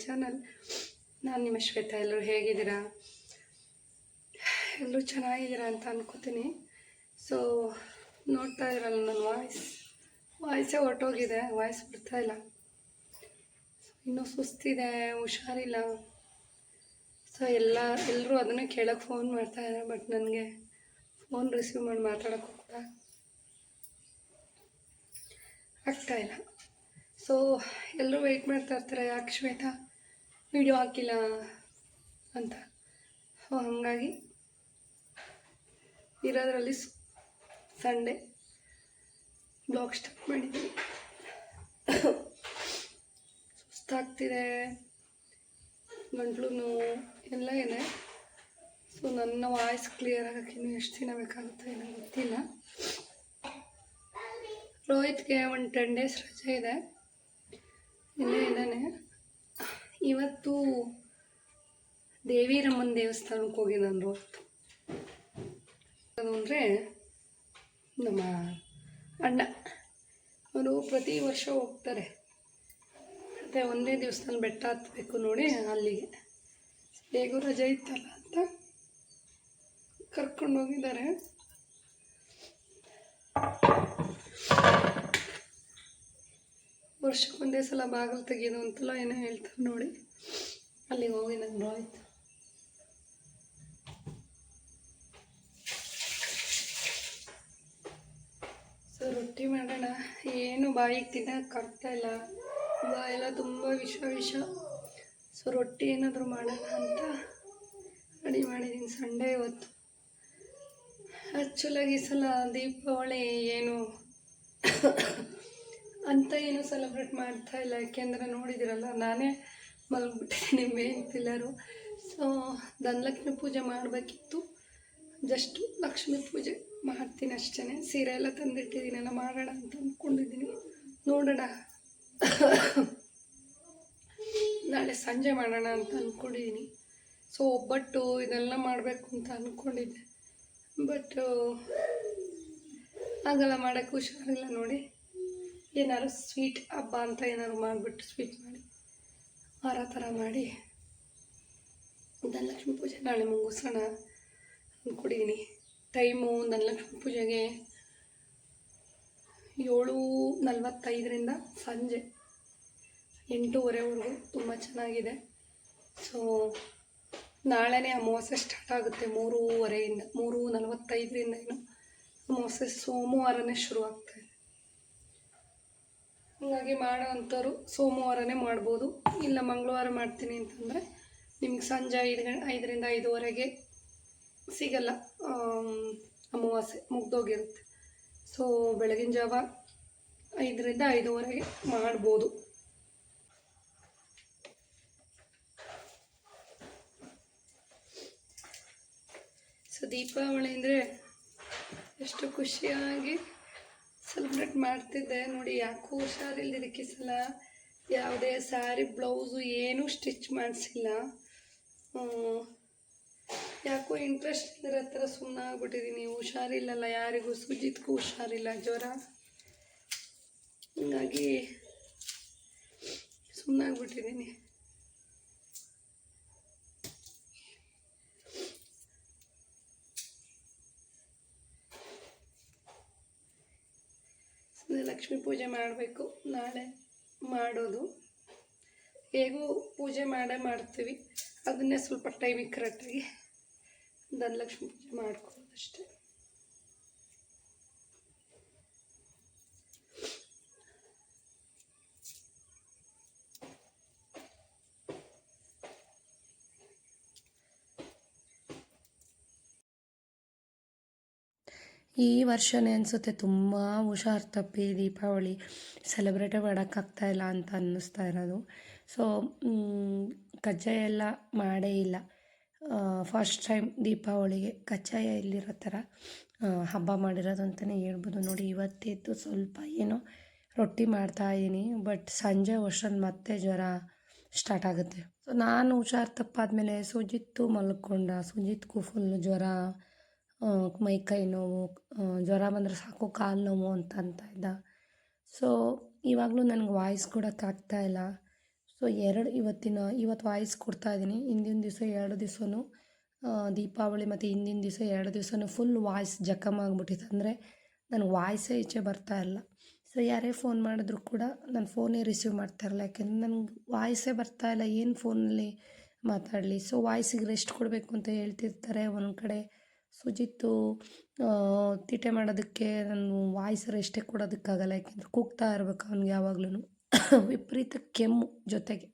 Channel. ನಾನು ನಿಮ್ಮ ಶ್ವೇತಾ. ಎಲ್ಲರೂ ಹೇಗಿದ್ದೀರಾ? ಎಲ್ಲರೂ ಚೆನ್ನಾಗಿದ್ದೀರಾ ಅಂತ ಅನ್ಕೋತೀನಿ. ಸೊ ನೋಡ್ತಾ ಇದ್ರಲ್ಲ, ನನ್ನ ವಾಯ್ಸೇ ಹೊರಟೋಗಿದೆ, ವಾಯ್ಸ್ ಬರ್ತಾ ಇಲ್ಲ. ಇನ್ನೂ ಸುಸ್ತಿದೆ, ಹುಷಾರಿಲ್ಲ. ಸೊ ಎಲ್ಲರೂ ಅದನ್ನೇ ಕೇಳೋಕ್ಕೆ ಫೋನ್ ಮಾಡ್ತಾಯಿದ್ದಾರೆ. ಬಟ್ ನನಗೆ ಫೋನ್ ರಿಸೀವ್ ಮಾಡಿ ಮಾತಾಡೋಕ್ಕೂ ಕೂಡ ಆಗ್ತಾಯಿಲ್ಲ. ಸೊ ಎಲ್ಲರೂ ವೆಯ್ಟ್ ಮಾಡ್ತಾ ಇರ್ತಾರೆ, ಯಾಕೆ ಶ್ವೇತಾ ವಿಡಿಯೋ ಹಾಕಿಲ್ಲ ಅಂತ. ಸೊ ಹಾಗಾಗಿ ಇರೋದ್ರಲ್ಲಿ ಸಂಡೇ ಬ್ಲಾಗ್ ಸ್ಟಾರ್ಟ್ ಮಾಡಿದ್ದೀನಿ. ಸುಸ್ತಾಗ್ತಿದೆ, ಗಂಟ್ಲು ನೋವು ಎಲ್ಲ ಇದೆ. ಸೊ ನನ್ನ ವಾಯ್ಸ್ ಕ್ಲಿಯರ್ ಆಗೋಕ್ಕೆ ಇನ್ನೂ ಎಷ್ಟು ದಿನ ಬೇಕಾಗುತ್ತೆ ಏನೋ ಗೊತ್ತಿಲ್ಲ. ರೋಹಿತ್ಗೆ ಒಂದು 10 days ರಜೆ ಇದೆ, ಇನ್ನೇ ಇದ್ದಾನೆ. ಇವತ್ತು ದೇವಿರಮ್ಮನ ದೇವಸ್ಥಾನಕ್ಕೆ ಹೋಗಿ ನಾನು ರೋಹಿತ್. ಅದು ಅಂದರೆ ನಮ್ಮ ಅಣ್ಣ, ಅವರು ಪ್ರತಿ ವರ್ಷ ಹೋಗ್ತಾರೆ. ಮತ್ತು ಒಂದೇ ದಿವಸದಲ್ಲಿ ಬೆಟ್ಟ ಹತ್ತಬೇಕು ನೋಡಿ, ಅಲ್ಲಿಗೆ ಹೇಗೂ ರಜೆ ಇತ್ತಲ್ಲ ಅಂತ ಕರ್ಕೊಂಡೋಗಿದ್ದಾರೆ. ವರ್ಷಕ್ಕೊಂದೇ ಸಲ ಬಾಗಿಲು ತೆಗೆಯೋದು ಅಂತೆಲ್ಲ ಏನೋ ಹೇಳ್ತಾರೆ ನೋಡಿ, ಅಲ್ಲಿಗೆ ಹೋಗಿ ನಾನು ರೋಹಿತ್. ಸೊ ರೊಟ್ಟಿ ಮಾಡೋಣ. ಏನು ಬಾಯಿಗೆ ತಿನ್ನೋಕ್ಕಾಗ್ತಾಯಿಲ್ಲ, ಬಾಯೆಲ್ಲ ತುಂಬ ವಿಷ. ಸೊ ರೊಟ್ಟಿ ಏನಾದರೂ ಮಾಡೋಣ ಅಂತ ರೆಡಿ ಮಾಡಿದ್ದೀನಿ. ಸಂಡೇ ಇವತ್ತು. ಆ್ಯಕ್ಚುಲಾಗಿ ಈ ಸಲ ದೀಪಾವಳಿ ಏನು ಅಂತ ಏನು ಸೆಲೆಬ್ರೇಟ್ ಮಾಡ್ತಾ ಇಲ್ಲ. ಯಾಕೆಂದರೆ ನೋಡಿದಿರಲ್ಲ, ನಾನೇ ಮಲಗಿಬಿಟ್ಟಿದ್ದೀನಿ ಮೇನ್ ಪಿಲ್ಲರು. ಸೊ ಧನಲಕ್ಷ್ಮಿ ಪೂಜೆ ಮಾಡಬೇಕಿತ್ತು, ಜಸ್ಟು ಲಕ್ಷ್ಮೀ ಪೂಜೆ ಮಾಡ್ತೀನಿ ಅಷ್ಟೇ. ಸೀರೆ ಎಲ್ಲ ತಂದಿಟ್ಟಿದ್ದೀನೆಲ್ಲ ಮಾಡೋಣ ಅಂತ ಅಂದ್ಕೊಂಡಿದ್ದೀನಿ. ನೋಡೋಣ, ನಾಳೆ ಸಂಜೆ ಮಾಡೋಣ ಅಂತ ಅಂದ್ಕೊಂಡಿದ್ದೀನಿ. ಸೊ ಒಬ್ಬಟ್ಟು ಇದೆಲ್ಲ ಮಾಡಬೇಕು ಅಂತ ಅಂದ್ಕೊಂಡಿದ್ದೆ, ಬಟ್ ಆಗಲ್ಲ, ಮಾಡೋಕ್ಕೆ ಹುಷಾರಿಲ್ಲ ನೋಡಿ. ಏನಾದ್ರು ಸ್ವೀಟ್ ಹಬ್ಬ ಅಂತ ಏನಾದ್ರು ಮಾಡಿಬಿಟ್ಟು ಸ್ವೀಟ್ ಮಾಡಿ ವಾರ ಥರ ಮಾಡಿ ಧನಲಕ್ಷ್ಮಿ ಪೂಜೆ ನಾಳೆ ಮುಗಿಸೋಣ ಅಂದ್ಕೊಂಡಿದ್ದೀನಿ. ಟೈಮು ಧನಲಕ್ಷ್ಮಿ ಪೂಜೆಗೆ 7:45 ಸಂಜೆ 8:30ವರೆಗೂ ತುಂಬ ಚೆನ್ನಾಗಿದೆ. ಸೊ ನಾಳೆನೇ ಅಮಾವಾಸ್ಯೆ ಸ್ಟಾರ್ಟ್ ಆಗುತ್ತೆ 3:30 3:45 ಏನು ಅಮಾವಾಸ್ಯೆ ಸೋಮವಾರನೇ ಶುರು ಆಗ್ತಾಯಿದೆ. ಹಾಗಾಗಿ ಮಾಡೋ ಅಂಥವ್ರು ಸೋಮವಾರನೇ ಮಾಡ್ಬೋದು, ಇಲ್ಲ ಮಂಗಳವಾರ ಮಾಡ್ತೀನಿ ಅಂತಂದರೆ ನಿಮ್ಗೆ ಸಂಜೆ 5ರಿಂದ 5:30 ಸಿಗಲ್ಲ, ಅಮಾವಾಸ್ಯೆ ಮುಗ್ದೋಗಿರುತ್ತೆ. ಸೊ ಬೆಳಗಿನ ಜಾವ 5ರಿಂದ 5:30 ಮಾಡ್ಬೋದು. ಸೊ ದೀಪಾವಳಿ ಅಂದರೆ ಎಷ್ಟು ಖುಷಿಯಾಗಿ ಸೆಲೆಬ್ರೇಟ್ ಮಾಡ್ತಿದ್ದೆ ನೋಡಿ. ಯಾಕೋ ಹುಷಾರಿಲ್ಲದಕ್ಕೆ ಈ ಸಲ ಯಾವುದೇ ಸ್ಯಾರಿ ಬ್ಲೌಸು ಏನೂ ಸ್ಟಿಚ್ ಮಾಡಿಸಿಲ್ಲ. ಯಾಕೋ ಇಂಟ್ರೆಸ್ಟ್ ಇರೋ ಥರ ಸುಮ್ಮನಾಗ್ಬಿಟ್ಟಿದ್ದೀನಿ. ಹುಷಾರಿಲ್ಲಲ್ಲ ಯಾರಿಗೂ, ಸುಜಿತ್ಗೂ ಹುಷಾರಿಲ್ಲ, ಜ್ವರ, ಹೀಗಾಗಿ ಸುಮ್ಮನಾಗ್ಬಿಟ್ಟಿದ್ದೀನಿ. ಲಕ್ಷ್ಮೀ ಪೂಜೆ ಮಾಡಬೇಕು, ನಾಳೆ ಮಾಡೋದು. ಹೇಗೂ ಪೂಜೆ ಮಾಡ್ತೀವಿ, ಅದನ್ನೇ ಸ್ವಲ್ಪ ಟೈಮಿಗೆ ಕರೆಕ್ಟಾಗಿ ಧನಲಕ್ಷ್ಮಿ ಪೂಜೆ ಮಾಡ್ಕೊಳ್ಳೋದಷ್ಟೇ. ಈ ವರ್ಷನೇ ಅನಿಸುತ್ತೆ ತುಂಬ ಹುಷಾರು ತಪ್ಪಿ ದೀಪಾವಳಿ ಸೆಲೆಬ್ರೇಟೇ ಮಾಡೋಕ್ಕಾಗ್ತಾಯಿಲ್ಲ ಅಂತ ಅನ್ನಿಸ್ತಾ ಇರೋದು. ಸೊ ಕಜ್ಜಾಯ ಎಲ್ಲ ಮಾಡೇ ಇಲ್ಲ. ಫಸ್ಟ್ ಟೈಮ್ ದೀಪಾವಳಿಗೆ ಕಜ್ಜಾಯ ಇಲ್ಲಿರೋ ಥರ ಹಬ್ಬ ಮಾಡಿರೋದು ಅಂತಲೇ ಹೇಳ್ಬೋದು. ನೋಡಿ, ಇವತ್ತಿದ್ದು ಸ್ವಲ್ಪ ಏನೋ ರೊಟ್ಟಿ ಮಾಡ್ತಾಯಿದ್ದೀನಿ, ಬಟ್ ಸಂಜೆ ವರ್ಷದಲ್ಲಿ ಮತ್ತೆ ಜ್ವರ ಸ್ಟಾರ್ಟ್ ಆಗುತ್ತೆ. ಸೊ ನಾನು ಹುಷಾರು ತಪ್ಪಾದಮೇಲೆ ಸುಜಿತ್ತು ಮಲ್ಕೊಂಡ, ಸುಜಿತ್ಗೂ ಫುಲ್ಲು ಜ್ವರ, ಮೈಕೈ ನೋವು, ಜ್ವರ ಬಂದರೆ ಸಾಕು ಕಾಲು ನೋವು ಅಂತ ಇದ್ದ. ಸೊ ಇವಾಗಲೂ ನನಗೆ ವಾಯ್ಸ್ ಕೊಡೋಕ್ಕಾಗ್ತಾಯಿಲ್ಲ. ಸೊ ಇವತ್ತು ವಾಯ್ಸ್ ಕೊಡ್ತಾಯಿದ್ದೀನಿ. ಹಿಂದಿನ ದಿವಸ 2 ದಿವಸನೂ ದೀಪಾವಳಿ ಮತ್ತು ಹಿಂದಿನ ದಿವಸ 2 ದಿವಸನೂ ಫುಲ್ ವಾಯ್ಸ್ ಜಖಮ್ ಆಗಿಬಿಟ್ಟಿತ್ತು. ಅಂದರೆ ನನಗೆ ವಾಯ್ಸೇ ಈಚೆ ಬರ್ತಾ ಇಲ್ಲ. ಸೊ ಯಾರೇ ಫೋನ್ ಮಾಡಿದ್ರು ಕೂಡ ನಾನು ಫೋನೇ ರಿಸೀವ್ ಮಾಡ್ತಾ ಇರಲ್ಲ. ಯಾಕೆಂದರೆ ನನಗೆ ವಾಯ್ಸೇ ಬರ್ತಾ ಇಲ್ಲ, ಏನು ಫೋನಲ್ಲಿ ಮಾತಾಡಲಿ. ಸೊ ವಾಯ್ಸಿಗೆ ರೆಸ್ಟ್ ಕೊಡಬೇಕು ಅಂತ ಹೇಳ್ತಿರ್ತಾರೆ. ಒಂದು ಕಡೆ ಸುಜಿತ್ತು ತೀಟೆ ಮಾಡೋದಕ್ಕೆ ನಾನು ವಾಯ್ಸ್ ರೆಸ್ಟೇ ಕೊಡೋದಕ್ಕಾಗಲ್ಲ. ಯಾಕೆಂದರೆ ಕೂಗ್ತಾ ಇರ್ಬೇಕು ಅವ್ನಿಗೆ ಯಾವಾಗ್ಲೂ. ವಿಪರೀತ ಕೆಮ್ಮು ಜೊತೆಗೆ.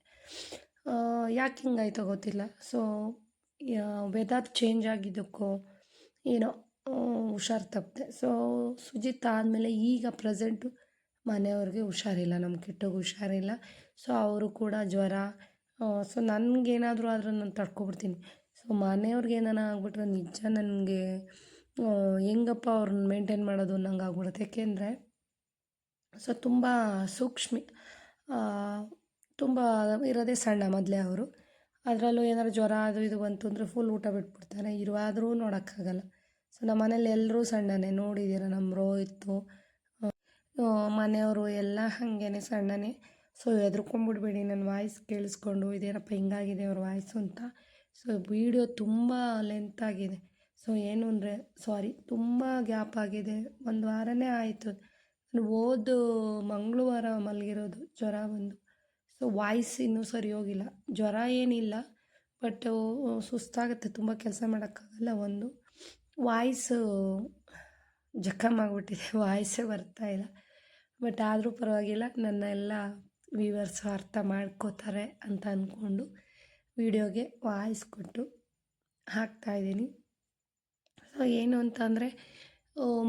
ಯಾಕೆ ಹಿಂಗಾಯ್ತೋ ಗೊತ್ತಿಲ್ಲ. ಸೊ ವೆದರ್ ಚೇಂಜ್ ಆಗಿದ್ದಕ್ಕೋ ಏನೋ ಹುಷಾರು ತಪ್ಪಿದೆ. ಸೊ ಸುಜಿತ್ ಆದಮೇಲೆ ಈಗ ಪ್ರೆಸೆಂಟು ಮನೆಯವ್ರಿಗೆ ಹುಷಾರಿಲ್ಲ, ನಮ್ಮ ಕಿಟ್ಟುಗೆ ಹುಷಾರಿಲ್ಲ. ಸೊ ಅವರು ಕೂಡ ಜ್ವರ. ಸೊ ನನಗೇನಾದರೂ ಆದರೆ ನಾನು ತಡ್ಕೊಬಿಡ್ತೀನಿ. ಸೊ ಮನೆಯವ್ರಿಗೆ ಏನಾನ ಆಗ್ಬಿಟ್ರೆ ನಿಜ ನನಗೆ ಹೆಂಗಪ್ಪ ಅವ್ರನ್ನ ಮೇಂಟೈನ್ ಮಾಡೋದು ಅನ್ನಂಗೆ ಆಗ್ಬಿಡುತ್ತೆ. ಏಕೆಂದರೆ ಸೊ ತುಂಬ ಸೂಕ್ಷ್ಮ, ತುಂಬ ಇರೋದೇ ಸಣ್ಣ ಮೊದಲೇ ಅವರು. ಅದರಲ್ಲೂ ಏನಾದ್ರು ಜ್ವರ ಅದು ಇದು ಬಂತು ಅಂದರೆ ಫುಲ್ ಊಟ ಬಿಟ್ಬಿಡ್ತಾರೆ. ಇರುವಾದರೂ ನೋಡೋಕ್ಕಾಗಲ್ಲ. ಸೊ ನಮ್ಮ ಮನೇಲಿ ಎಲ್ಲರೂ ಸಣ್ಣನೇ, ನೋಡಿದ್ದೀರ ನಮ್ಮ ರೋಹಿತ್ತು ಮನೆಯವರು ಎಲ್ಲ ಹಾಗೇನೆ ಸಣ್ಣನೇ. ಸೊ ಹೆದ್ರ್ಕೊಂಬಿಡ್ಬೇಡಿ ನನ್ನ ವಾಯ್ಸ್ ಕೇಳಿಸ್ಕೊಂಡು ಇದೇನಪ್ಪ ಹಿಂಗಾಗಿದೆ ಅವ್ರ ವಾಯ್ಸು ಅಂತ. ಸೊ ವೀಡಿಯೋ ತುಂಬ ಲೆಂತ್ ಆಗಿದೆ. ಸೊ ಏನು ಅಂದರೆ ತುಂಬ ಗ್ಯಾಪ್ ಆಗಿದೆ. 1 ವಾರನೇ ಆಯಿತು ನಾನು ಮಂಗಳವಾರ ಮಲಗಿರೋದು ಜ್ವರ ಬಂದು. ಸೊ ವಾಯ್ಸ್ ಇನ್ನೂ ಸರಿ ಹೋಗಿಲ್ಲ. ಜ್ವರ ಏನಿಲ್ಲ, ಬಟ್ ಸುಸ್ತಾಗುತ್ತೆ, ತುಂಬ ಕೆಲಸ ಮಾಡೋಕ್ಕಾಗಲ್ಲ. ಒಂದು ವಾಯ್ಸು ಜಖಮ್ ಆಗಿಬಿಟ್ಟಿದೆ, ವಾಯ್ಸೇ ಬರ್ತಾಯಿಲ್ಲ. ಬಟ್ ಆದರೂ ಪರವಾಗಿಲ್ಲ, ನನ್ನ ಎಲ್ಲ ವ್ಯೂವರ್ಸು ಅರ್ಥ ಮಾಡ್ಕೋತಾರೆ ಅಂತ ಅಂದ್ಕೊಂಡು ವೀಡಿಯೋಗೆ ವಾಯ್ಸ್ ಕೊಟ್ಟು ಹಾಕ್ತಾಯಿದ್ದೀನಿ. ಸೊ ಏನು ಅಂತ ಅಂದರೆ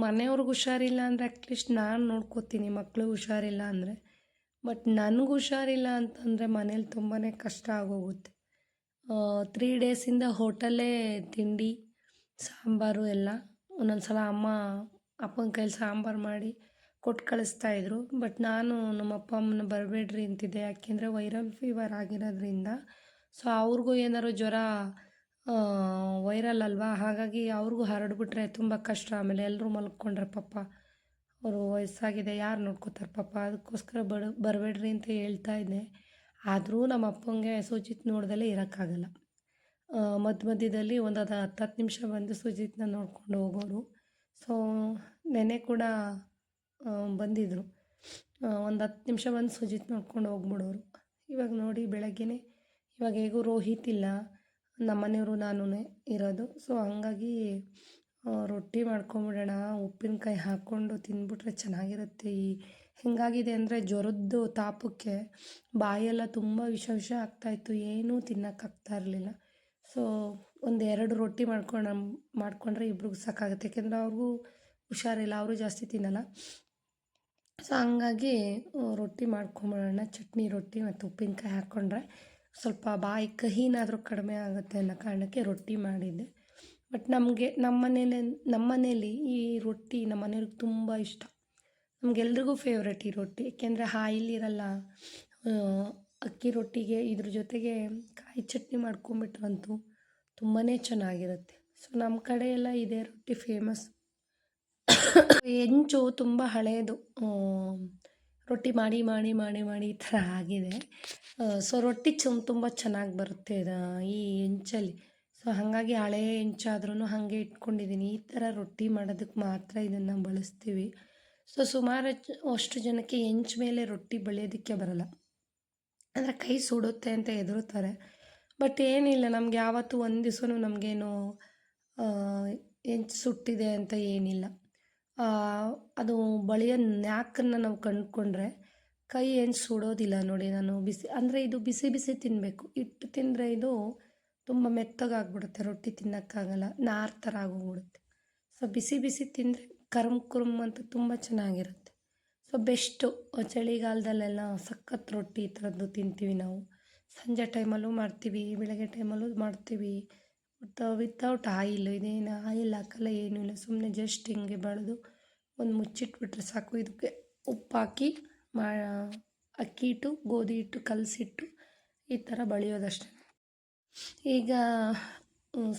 ಮನೆಯವ್ರಿಗೆ ಹುಷಾರಿಲ್ಲ ಅಂದರೆ ಅಟ್ಲೀಸ್ಟ್ ನಾನು ನೋಡ್ಕೋತೀನಿ, ಮಕ್ಳಿಗೆ ಹುಷಾರಿಲ್ಲ ಅಂದರೆ. ಬಟ್ ನನಗೆ ಹುಷಾರಿಲ್ಲ ಅಂತಂದರೆ ಮನೇಲಿ ತುಂಬಾ ಕಷ್ಟ ಆಗೋಗುತ್ತೆ. 3 ಡೇಸಿಂದ ಹೋಟೆಲ್ಲೇ ತಿಂಡಿ ಸಾಂಬಾರು ಎಲ್ಲ. ಒಂದೊಂದು ಸಲ ಅಪ್ಪನ ಕೈಲಿ ಸಾಂಬಾರು ಮಾಡಿ ಕೊಟ್ಟು ಕಳಿಸ್ತಾಯಿದ್ರು. ಬಟ್ ನಾನು ನಮ್ಮ ಅಪ್ಪ ಅಮ್ಮನ ಬರಬೇಡ್ರಿ ಅಂತಿದ್ದೆ. ಯಾಕೆಂದರೆ ವೈರಲ್ ಫೀವರ್ ಆಗಿರೋದ್ರಿಂದ. ಸೊ ಅವ್ರಿಗೂ ಏನಾದ್ರು ಜ್ವರ ವೈರಲ್ ಅಲ್ವಾ, ಹಾಗಾಗಿ ಅವ್ರಿಗೂ ಹರಡ್ಬಿಟ್ರೆ ತುಂಬ ಕಷ್ಟ. ಆಮೇಲೆ ಎಲ್ಲರೂ ಮಲ್ಕೊಂಡ್ರೆ ಪಾಪ ಅವರು ವಯಸ್ಸಾಗಿದೆ, ಯಾರು ನೋಡ್ಕೋತಾರೆ ಪಾಪ. ಅದಕ್ಕೋಸ್ಕರ ಬರಬೇಡ್ರಿ ಅಂತ ಹೇಳ್ತಾ ಇದ್ದೆ. ಆದರೂ ನಮ್ಮ ಅಪ್ಪಂಗೆ ಸುಜಿತ್ ನೋಡ್ದಲೇ ಇರೋಕ್ಕಾಗಲ್ಲ. ಮಧ್ಯದಲ್ಲಿ ಒಂದು 10 ನಿಮಿಷ ಬಂದು ಸುಜಿತ್ನ ನೋಡ್ಕೊಂಡು ಹೋಗೋರು. ಸೊ ನೆನೆ ಕೂಡ ಬಂದಿದ್ದರು. ಒಂದು 10 ನಿಮಿಷ ಬಂದು ಸುಜಿತ್ ನೋಡ್ಕೊಂಡು ಹೋಗ್ಬಿಡೋರು. ಇವಾಗ ನೋಡಿ ಬೆಳಗ್ಗೆನೇ, ಇವಾಗ ಹೇಗೂ ರೋಹಿತ್ ಇಲ್ಲ, ನಮ್ಮನೆಯವರು ನಾನೂ ಇರೋದು. ಸೊ ಹಂಗಾಗಿ ರೊಟ್ಟಿ ಮಾಡ್ಕೊಂಬಿಡೋಣ, ಉಪ್ಪಿನಕಾಯಿ ಹಾಕ್ಕೊಂಡು ತಿಂದ್ಬಿಟ್ರೆ ಚೆನ್ನಾಗಿರುತ್ತೆ. ಹೆಂಗಾಗಿದೆ ಅಂದರೆ ಜ್ವರದ್ದು ತಾಪಕ್ಕೆ ಬಾಯೆಲ್ಲ ತುಂಬ ವಿಷ ಆಗ್ತಾಯಿತ್ತು, ಏನೂ ತಿನ್ನೋಕ್ಕಾಗ್ತಾ ಇರಲಿಲ್ಲ. ಸೊ 1-2 ರೊಟ್ಟಿ ಮಾಡ್ಕೊಂಡ್ರೆ ಇಬ್ರಿಗೂ ಸಾಕಾಗುತ್ತೆ. ಯಾಕೆಂದರೆ ಅವ್ರಿಗೂ ಹುಷಾರಿಲ್ಲ, ಅವರು ಜಾಸ್ತಿ ತಿನ್ನಲ್ಲ. ಸೊ ಹಂಗಾಗಿ ರೊಟ್ಟಿ ಮಾಡ್ಕೊಂಬಿಡೋಣ, ಚಟ್ನಿ ರೊಟ್ಟಿ ಮತ್ತು ಉಪ್ಪಿನಕಾಯಿ ಹಾಕ್ಕೊಂಡ್ರೆ ಸ್ವಲ್ಪ ಬಾಯಿ ಕಹಿನಾದರೂ ಕಡಿಮೆ ಆಗುತ್ತೆ ಅನ್ನೋ ಕಾರಣಕ್ಕೆ ರೊಟ್ಟಿ ಮಾಡಿದ್ದೆ. ಬಟ್ ನಮ್ಮ ಮನೇಲಿ ಈ ರೊಟ್ಟಿ ನಮ್ಮ ಮನೆಯವ್ರಿಗೆ ತುಂಬ ಇಷ್ಟ. ನಮಗೆಲ್ರಿಗೂ ಫೇವ್ರೆಟ್ ಈ ರೊಟ್ಟಿ. ಏಕೆಂದರೆ ಆಯಿಲ್ ಇರಲ್ಲ. ಅಕ್ಕಿ ರೊಟ್ಟಿಗೆ ಇದ್ರ ಜೊತೆಗೆ ಕಾಯಿ ಚಟ್ನಿ ಮಾಡ್ಕೊಂಬಿಟ್ರಂತೂ ತುಂಬಾ ಚೆನ್ನಾಗಿರುತ್ತೆ. ಸೊ ನಮ್ಮ ಕಡೆ ಎಲ್ಲ ಇದೇ ರೊಟ್ಟಿ ಫೇಮಸ್. ಹೆಂಚು ತುಂಬ ಹಳೆಯದು, ರೊಟ್ಟಿ ಮಾಡಿ ಮಾಡಿ ಮಾಡಿ ಮಾಡಿ ಈ ಥರ ಆಗಿದೆ. ಸೊ ರೊಟ್ಟಿ ತುಂಬ ಚೆನ್ನಾಗಿ ಬರುತ್ತೆ ಈ ಹೆಂಚಲ್ಲಿ. ಸೊ ಹಾಗಾಗಿ ಹಳೇ ಹೆಂಚಾದ್ರೂ ಹಾಗೆ ಇಟ್ಕೊಂಡಿದ್ದೀನಿ. ಈ ಥರ ರೊಟ್ಟಿ ಮಾಡೋದಕ್ಕೆ ಮಾತ್ರ ಇದನ್ನು ಬಳಸ್ತೀವಿ. ಸೊ ಸುಮಾರು ಅಷ್ಟು ಜನಕ್ಕೆ ಹೆಂಚು ಮೇಲೆ ರೊಟ್ಟಿ ಬೆಳೆಯೋದಕ್ಕೆ ಬರಲ್ಲ, ಅಂದರೆ ಕೈ ಸುಡುತ್ತೆ ಅಂತ ಹೆದರುತ್ತಾರೆ. ಬಟ್ ಏನಿಲ್ಲ, ನಮ್ಗೆ ಯಾವತ್ತೂ ಒಂದು ದಿವಸನೂ ನಮಗೇನು ಹೆಂಚು ಸುಟ್ಟಿದೆ ಅಂತ ಏನಿಲ್ಲ. ಅದು ಬಳಿಯೋ ನ್ಯಾಕನ್ನು ನಾವು ಕಂಡುಕೊಂಡ್ರೆ ಕೈ ಏನು ಸುಡೋದಿಲ್ಲ ನೋಡಿ. ನಾನು ಇದು ಬಿಸಿ ಬಿಸಿ ತಿನ್ನಬೇಕು. ಇಟ್ಟು ತಿಂದರೆ ಇದು ತುಂಬ ಮೆತ್ತಗಾಗ್ಬಿಡುತ್ತೆ, ರೊಟ್ಟಿ ತಿನ್ನೋಕ್ಕಾಗಲ್ಲ, ನಾರು ಥರ ಆಗೋಗ್ಬಿಡುತ್ತೆ. ಸೊ ಬಿಸಿ ಬಿಸಿ ತಿಂದರೆ ಕುರುಮ್ ಅಂತ ತುಂಬ ಚೆನ್ನಾಗಿರುತ್ತೆ. So best. ಚಳಿಗಾಲದಲ್ಲೆಲ್ಲ ಸಖತ್ ರೊಟ್ಟಿ ಈ ಥರದ್ದು ತಿಂತೀವಿ ನಾವು. ಸಂಜೆ ಟೈಮಲ್ಲೂ ಮಾಡ್ತೀವಿ, ಬೆಳಗ್ಗೆ ಟೈಮಲ್ಲೂ ಮಾಡ್ತೀವಿ. ಮತ್ತು ವಿತೌಟ್ ಆಯಿಲ್, ಇದೇನು ಆಯಿಲ್ ಹಾಕಲ್ಲ, ಏನೂ ಇಲ್ಲ. ಸುಮ್ಮನೆ ಜಸ್ಟ್ ಹಿಂಗೆ ಬೆಳೆದು ಒಂದು ಮುಚ್ಚಿಟ್ಬಿಟ್ರೆ ಸಾಕು. ಇದಕ್ಕೆ ಉಪ್ಪು ಹಾಕಿ ಅಕ್ಕಿ ಹಿಟ್ಟು ಗೋಧಿ ಹಿಟ್ಟು ಕಲಸಿಟ್ಟು ಈ ಥರ ಬಳಿಯೋದಷ್ಟೇ. ಈಗ